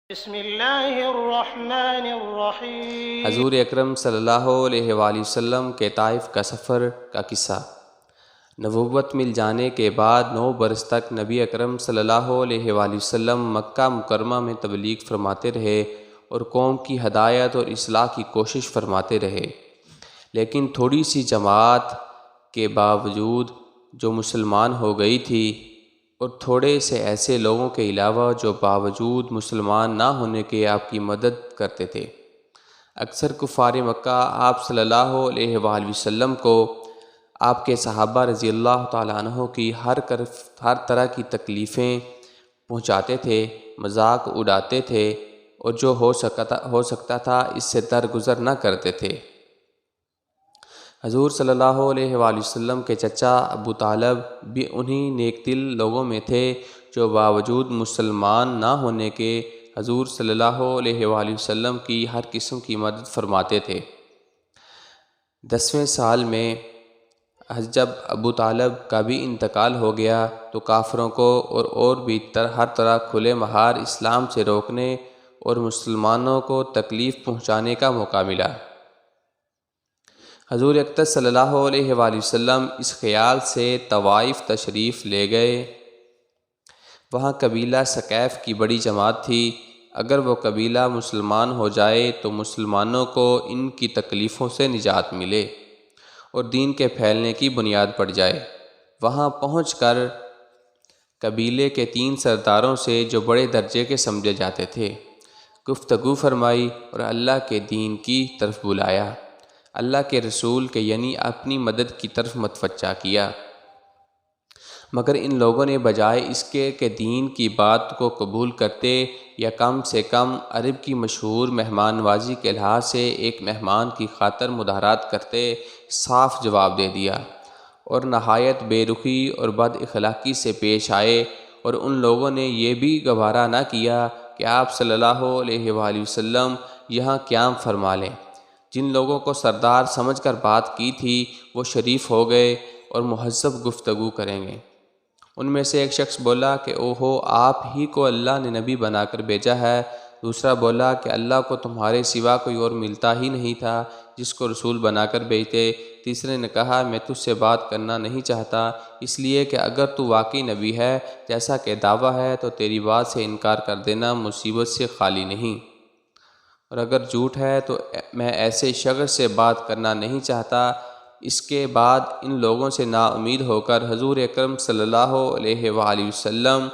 بسم اللہ الرحمن الرحیم۔ حضور اکرم صلی اللہ علیہ وآلہ وسلم کے طائف کا سفر کا قصہ۔ نبوت مل جانے کے بعد 9 برس تک نبی اکرم صلی اللہ علیہ وآلہ وسلم مکہ مکرمہ میں تبلیغ فرماتے رہے اور قوم کی ہدایت اور اصلاح کی کوشش فرماتے رہے، لیکن تھوڑی سی جماعت کے باوجود جو مسلمان ہو گئی تھی اور تھوڑے سے ایسے لوگوں کے علاوہ جو باوجود مسلمان نہ ہونے کے آپ کی مدد کرتے تھے، اکثر کفار مکہ آپ صلی اللہ علیہ وآلہ وسلم کو آپ کے صحابہ رضی اللہ تعالیٰ عنہ کی ہر طرح کی تکلیفیں پہنچاتے تھے، مذاق اڑاتے تھے اور جو ہو سکتا تھا اس سے درگزر نہ کرتے تھے۔ حضور صلی اللہ علیہ وآلہ وسلم کے چچا ابو طالب بھی انہی نیک دل لوگوں میں تھے جو باوجود مسلمان نہ ہونے کے حضور صلی اللہ علیہ وآلہ وسلم کی ہر قسم کی مدد فرماتے تھے۔ 10ویں سال میں جب ابو طالب کا بھی انتقال ہو گیا تو کافروں کو اور بھی ہر طرح کھلے مہار اسلام سے روکنے اور مسلمانوں کو تکلیف پہنچانے کا موقع ملا۔ حضور اقدس صلی اللہ علیہ وآلہ وسلم اس خیال سے طوائف تشریف لے گئے۔ وہاں قبیلہ ثقیف کی بڑی جماعت تھی، اگر وہ قبیلہ مسلمان ہو جائے تو مسلمانوں کو ان کی تکلیفوں سے نجات ملے اور دین کے پھیلنے کی بنیاد پڑ جائے۔ وہاں پہنچ کر قبیلے کے 3 سرداروں سے جو بڑے درجے کے سمجھے جاتے تھے گفتگو فرمائی اور اللہ کے دین کی طرف بلایا، اللہ کے رسول کے یعنی اپنی مدد کی طرف متوجہ کیا، مگر ان لوگوں نے بجائے اس کے کہ دین کی بات کو قبول کرتے یا کم سے کم عرب کی مشہور مہمان نوازی کے لحاظ سے ایک مہمان کی خاطر مدارات کرتے، صاف جواب دے دیا اور نہایت بے رخی اور بد اخلاقی سے پیش آئے، اور ان لوگوں نے یہ بھی گوارا نہ کیا کہ آپ صلی اللہ علیہ وآلہ وسلم یہاں قیام فرما لیں۔ جن لوگوں کو سردار سمجھ کر بات کی تھی وہ شریف ہو گئے اور مہذب گفتگو کریں گے۔ ان میں سے ایک شخص بولا کہ اوہو، آپ ہی کو اللہ نے نبی بنا کر بھیجا ہے۔ دوسرا بولا کہ اللہ کو تمہارے سوا کوئی اور ملتا ہی نہیں تھا جس کو رسول بنا کر بھیجتے۔ تیسرے نے کہا میں تجھ سے بات کرنا نہیں چاہتا، اس لیے کہ اگر تو واقعی نبی ہے جیسا کہ دعویٰ ہے تو تیری بات سے انکار کر دینا مصیبت سے خالی نہیں، اور اگر جھوٹ ہے تو میں ایسے شخص سے بات کرنا نہیں چاہتا۔ اس کے بعد ان لوگوں سے نا امید ہو کر حضور اکرم صلی اللہ علیہ وآلہ وسلم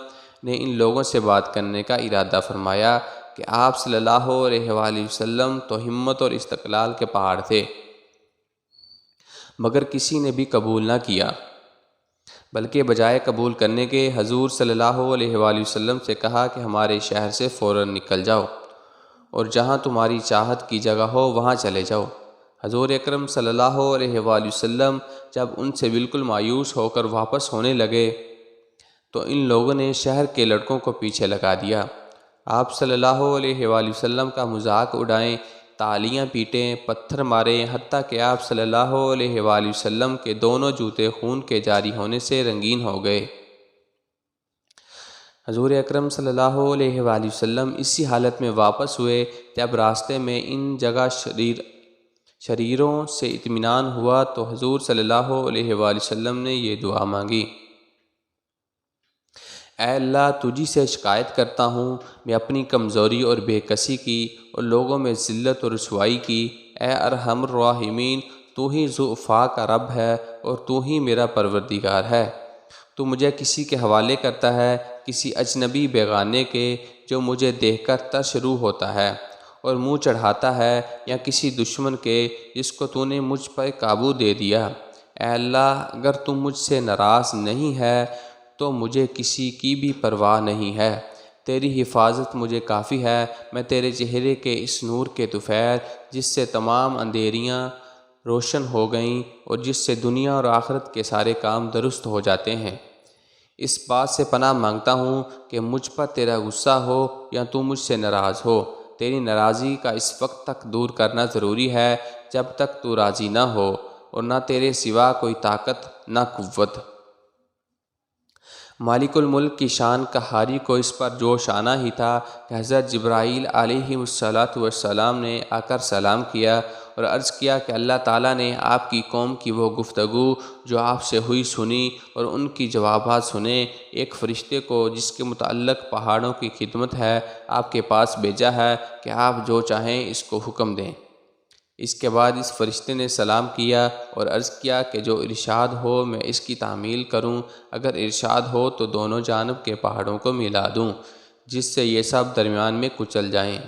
نے ان لوگوں سے بات کرنے کا ارادہ فرمایا کہ آپ صلی اللہ علیہ وآلہ وسلم تو ہمت اور استقلال کے پہاڑ تھے، مگر کسی نے بھی قبول نہ کیا، بلکہ بجائے قبول کرنے کے حضور صلی اللہ علیہ وآلہ وسلم سے کہا کہ ہمارے شہر سے فوراً نکل جاؤ اور جہاں تمہاری چاہت کی جگہ ہو وہاں چلے جاؤ۔ حضور اکرم صلی اللہ علیہ وآلہ وسلم جب ان سے بالکل مایوس ہو کر واپس ہونے لگے تو ان لوگوں نے شہر کے لڑکوں کو پیچھے لگا دیا۔ آپ صلی اللہ علیہ وآلہ وسلم کا مذاق اڑائیں، تالیاں پیٹیں، پتھر ماریں، حتیٰ کہ آپ صلی اللہ علیہ وآلہ وسلم کے دونوں جوتے خون کے جاری ہونے سے رنگین ہو گئے۔ حضور اکرم صلی اللہ علیہ وآلہ وسلم اسی حالت میں واپس ہوئے۔ جب راستے میں ان جگہ شریروں سے اطمینان ہوا تو حضور صلی اللہ علیہ وآلہ وسلم نے یہ دعا مانگی، اے اللہ، تجھی سے شکایت کرتا ہوں میں اپنی کمزوری اور بے کسی کی اور لوگوں میں ذلت اور رسوائی کی۔ اے ارحم الراحمین، تو ہی ضعفاء کا رب ہے اور تو ہی میرا پروردگار ہے۔ تو مجھے کسی کے حوالے کرتا ہے، کسی اجنبی بیگانے کے جو مجھے دیکھ کر ترش روح ہوتا ہے اور منہ چڑھاتا ہے، یا کسی دشمن کے جس کو تو نے مجھ پر قابو دے دیا۔ اے اللہ، اگر تو مجھ سے ناراض نہیں ہے تو مجھے کسی کی بھی پرواہ نہیں ہے، تیری حفاظت مجھے کافی ہے۔ میں تیرے چہرے کے اس نور کے طفیل جس سے تمام اندھیریاں روشن ہو گئیں اور جس سے دنیا اور آخرت کے سارے کام درست ہو جاتے ہیں، اس بات سے پناہ مانگتا ہوں کہ مجھ پر تیرا غصہ ہو یا تو مجھ سے ناراض ہو۔ تیری ناراضی کا اس وقت تک دور کرنا ضروری ہے جب تک تو راضی نہ ہو، اور نہ تیرے سوا کوئی طاقت نہ قوت۔ مالک الملک کی شان قہاری کو اس پر جوش آنا ہی تھا کہ حضرت جبرائیل علیہ السلام نے آ کر سلام کیا اور عرض کیا کہ اللہ تعالیٰ نے آپ کی قوم کی وہ گفتگو جو آپ سے ہوئی سنی اور ان کی جوابات سنے۔ ایک فرشتے کو جس کے متعلق پہاڑوں کی خدمت ہے آپ کے پاس بھیجا ہے کہ آپ جو چاہیں اس کو حکم دیں۔ اس کے بعد اس فرشتے نے سلام کیا اور عرض کیا کہ جو ارشاد ہو میں اس کی تعمیل کروں، اگر ارشاد ہو تو دونوں جانب کے پہاڑوں کو ملا دوں جس سے یہ سب درمیان میں کچل جائیں،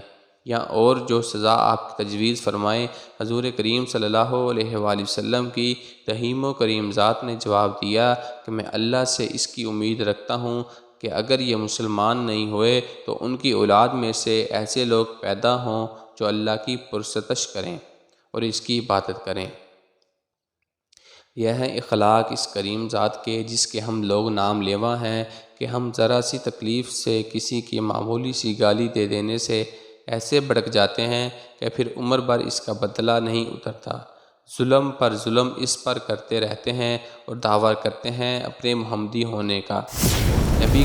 یا اور جو سزا آپ کی تجویز فرمائیں۔ حضور کریم صلی اللہ علیہ وآلہ وسلم کی رحیم و کریم ذات نے جواب دیا کہ میں اللہ سے اس کی امید رکھتا ہوں کہ اگر یہ مسلمان نہیں ہوئے تو ان کی اولاد میں سے ایسے لوگ پیدا ہوں جو اللہ کی پرستش کریں اور اس کی عبادت کریں۔ یہ ہیں اخلاق اس کریم ذات کے جس کے ہم لوگ نام لیوا ہیں کہ ہم ذرا سی تکلیف سے کسی کی معمولی سی گالی دے دینے سے ایسے بھڑک جاتے ہیں کہ پھر عمر بھر اس کا بدلہ نہیں اترتا۔ ظلم پر ظلم اس پر کرتے رہتے ہیں اور دعویٰ کرتے ہیں اپنے محمدی ہونے کا۔ نبی